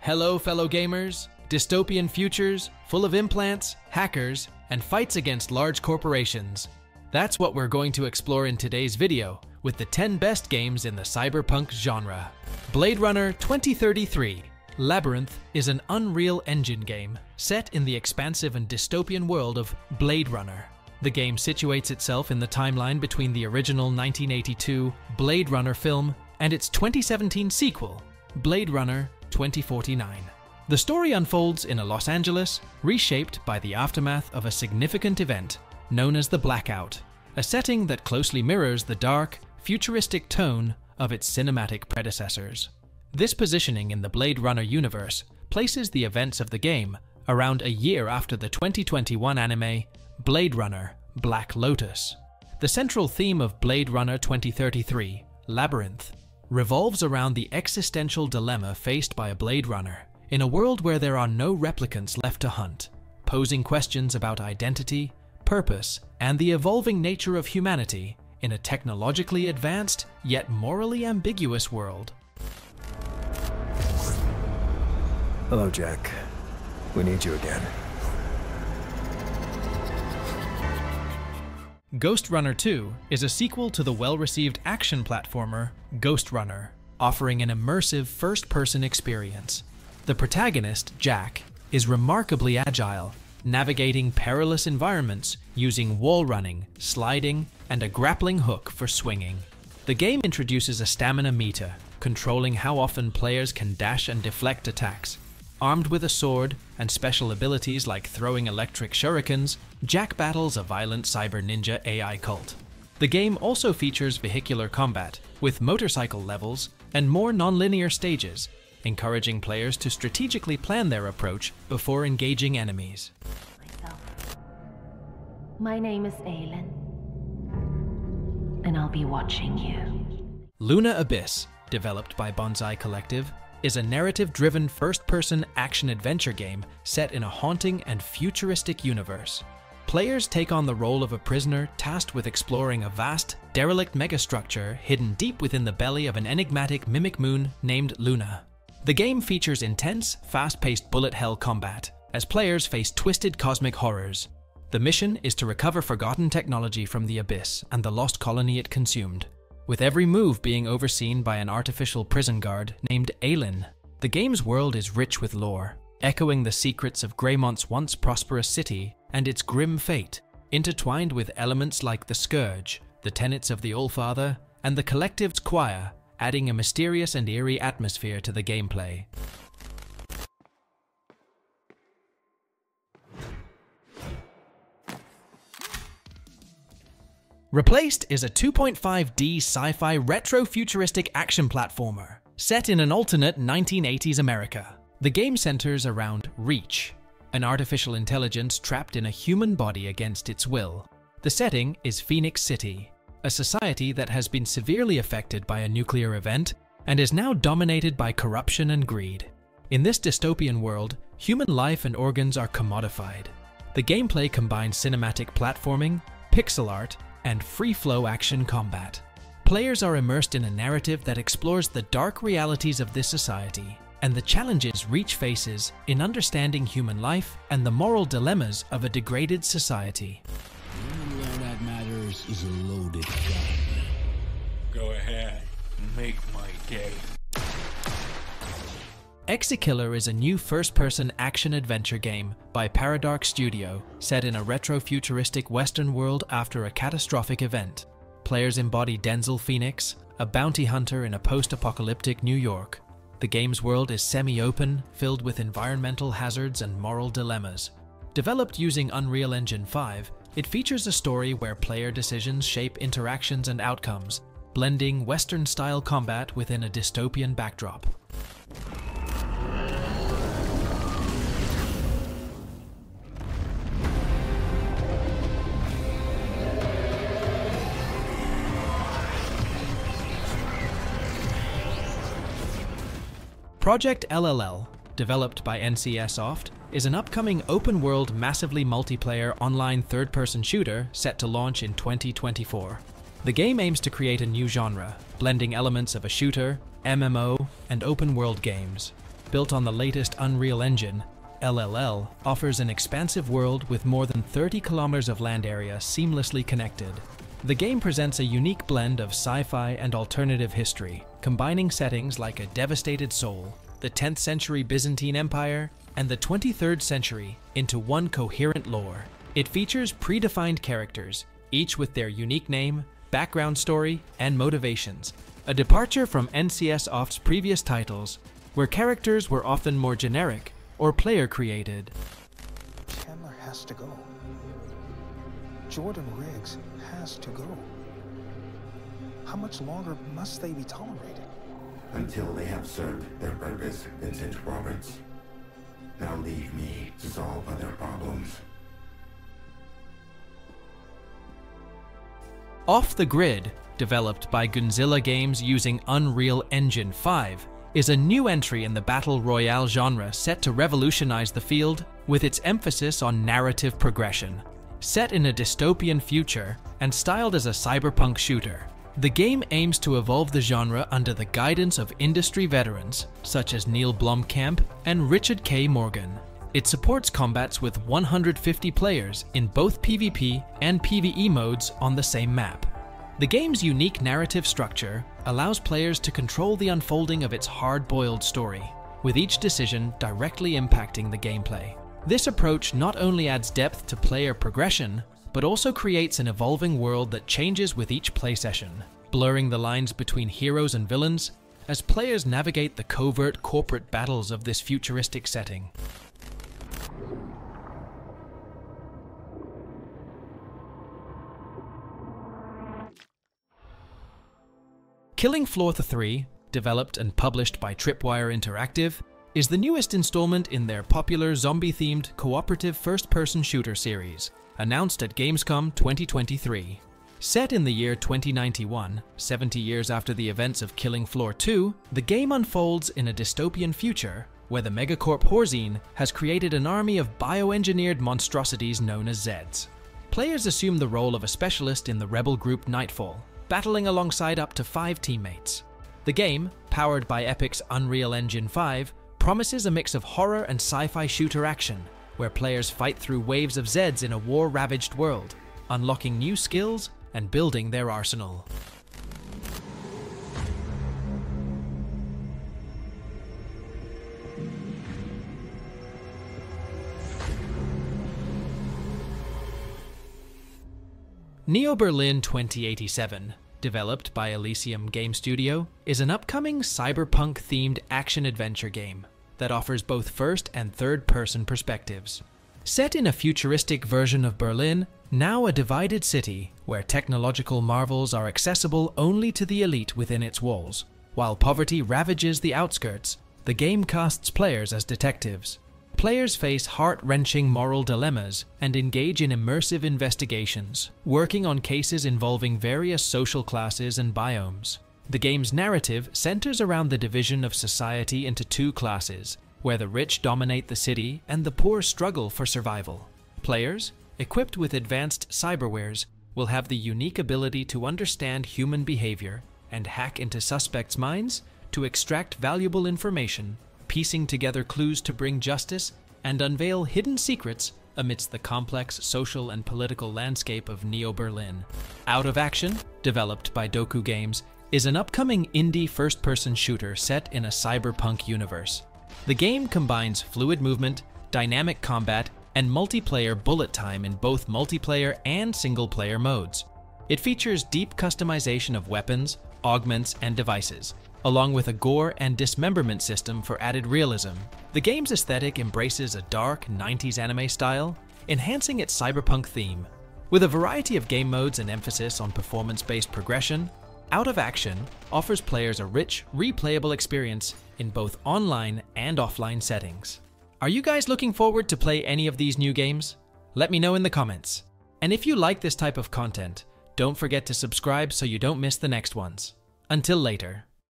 Hello, fellow gamers. Dystopian futures, full of implants, hackers, and fights against large corporations. That's what we're going to explore in today's video, with the 10 best games in the cyberpunk genre. Blade Runner 2033. Labyrinth is an Unreal Engine game set in the expansive and dystopian world of Blade Runner. The game situates itself in the timeline between the original 1982 Blade Runner film and its 2017 sequel, Blade Runner 2049. The story unfolds in a Los Angeles reshaped by the aftermath of a significant event known as the Blackout, a setting that closely mirrors the dark, futuristic tone of its cinematic predecessors. This positioning in the Blade Runner universe places the events of the game around a year after the 2021 anime Blade Runner Black Lotus. The central theme of Blade Runner 2033, Labyrinth, revolves around the existential dilemma faced by a Blade Runner in a world where there are no replicants left to hunt, posing questions about identity, purpose, and the evolving nature of humanity in a technologically advanced yet morally ambiguous world. Hello, Jack. We need you again. Ghostrunner 2 is a sequel to the well-received action platformer Ghostrunner, offering an immersive first-person experience. The protagonist, Jack, is remarkably agile, navigating perilous environments using wall running, sliding, and a grappling hook for swinging. The game introduces a stamina meter, controlling how often players can dash and deflect attacks. Armed with a sword and special abilities like throwing electric shurikens, Jack battles a violent cyber ninja AI cult. The game also features vehicular combat, with motorcycle levels and more non-linear stages, encouraging players to strategically plan their approach before engaging enemies. My name is Aylin, and I'll be watching you. Luna Abyss, developed by Bonsai Collective, is a narrative-driven first-person action-adventure game set in a haunting and futuristic universe. Players take on the role of a prisoner tasked with exploring a vast, derelict megastructure hidden deep within the belly of an enigmatic mimic moon named Luna. The game features intense, fast-paced bullet hell combat, as players face twisted cosmic horrors. The mission is to recover forgotten technology from the Abyss and the lost colony it consumed, with every move being overseen by an artificial prison guard named Aylin. The game's world is rich with lore, echoing the secrets of Greymont's once prosperous city and its grim fate, intertwined with elements like the Scourge, the tenets of the Allfather, and the Collective's choir, adding a mysterious and eerie atmosphere to the gameplay. Replaced is a 2.5D sci-fi retro-futuristic action platformer, set in an alternate 1980s America. The game centers around Reach, an artificial intelligence trapped in a human body against its will. The setting is Phoenix City, a society that has been severely affected by a nuclear event and is now dominated by corruption and greed. In this dystopian world, human life and organs are commodified. The gameplay combines cinematic platforming, pixel art, and free-flow action combat. Players are immersed in a narrative that explores the dark realities of this society and the challenges Reach faces in understanding human life and the moral dilemmas of a degraded society. Only all that matters is a loaded gun. Go ahead, make my day. ExeKiller is a new first-person action-adventure game by Paradark Studio, set in a retro-futuristic Western world after a catastrophic event. Players embody Denzel Phoenix, a bounty hunter in a post-apocalyptic New York. The game's world is semi-open, filled with environmental hazards and moral dilemmas. Developed using Unreal Engine 5, it features a story where player decisions shape interactions and outcomes, blending Western-style combat within a dystopian backdrop. Project LLL, developed by NCS Soft, is an upcoming open-world, massively multiplayer online third-person shooter set to launch in 2024. The game aims to create a new genre, blending elements of a shooter, MMO, and open-world games. built on the latest Unreal Engine, LLL offers an expansive world with more than 30 kilometers of land area seamlessly connected. The game presents a unique blend of sci-fi and alternative history, combining settings like a devastated soul, the 10th century Byzantine Empire, and the 23rd century into one coherent lore. It features predefined characters, each with their unique name, background story, and motivations, a departure from NCSoft's previous titles, where characters were often more generic or player-created. Chandler has to go. Jordan Riggs has to go. How much longer must they be tolerated? Until they have served their purpose, Vincent Roberts. Now leave me to solve other problems. Off the Grid, developed by Godzilla Games using Unreal Engine 5, is a new entry in the Battle Royale genre set to revolutionize the field with its emphasis on narrative progression. Set in a dystopian future and styled as a cyberpunk shooter, the game aims to evolve the genre under the guidance of industry veterans such as Neil Blomkamp and Richard K. Morgan. It supports combats with 150 players in both PvP and PvE modes on the same map. The game's unique narrative structure allows players to control the unfolding of its hard-boiled story, with each decision directly impacting the gameplay. This approach not only adds depth to player progression, but also creates an evolving world that changes with each play session, blurring the lines between heroes and villains as players navigate the covert corporate battles of this futuristic setting. Killing Floor 3, developed and published by Tripwire Interactive, is the newest installment in their popular zombie-themed cooperative first-person shooter series, announced at Gamescom 2023. Set in the year 2091, 70 years after the events of Killing Floor 2, the game unfolds in a dystopian future where the megacorp Horzine has created an army of bioengineered monstrosities known as Zeds. Players assume the role of a specialist in the rebel group Nightfall, battling alongside up to 5 teammates. The game, powered by Epic's Unreal Engine 5, promises a mix of horror and sci-fi shooter action, where players fight through waves of Zeds in a war-ravaged world, unlocking new skills and building their arsenal. Neo Berlin 2087, developed by Elysium Game Studio, is an upcoming cyberpunk-themed action-adventure game that offers both first- and third-person perspectives. Set in a futuristic version of Berlin, now a divided city where technological marvels are accessible only to the elite within its walls, while poverty ravages the outskirts, the game casts players as detectives. Players face heart-wrenching moral dilemmas and engage in immersive investigations, working on cases involving various social classes and biomes. The game's narrative centers around the division of society into 2 classes, where the rich dominate the city and the poor struggle for survival. Players, equipped with advanced cyberwares, will have the unique ability to understand human behavior and hack into suspects' minds to extract valuable information, piecing together clues to bring justice and unveil hidden secrets amidst the complex social and political landscape of Neo Berlin. Out of Action, developed by Doku Games, is an upcoming indie first-person shooter set in a cyberpunk universe. The game combines fluid movement, dynamic combat, and multiplayer bullet time in both multiplayer and single-player modes. It features deep customization of weapons, augments, and devices, along with a gore and dismemberment system for added realism. The game's aesthetic embraces a dark 90s anime style, enhancing its cyberpunk theme. With a variety of game modes and emphasis on performance-based progression, Out of Action offers players a rich, replayable experience in both online and offline settings. Are you guys looking forward to play any of these new games? Let me know in the comments. And if you like this type of content, don't forget to subscribe so you don't miss the next ones. Until later.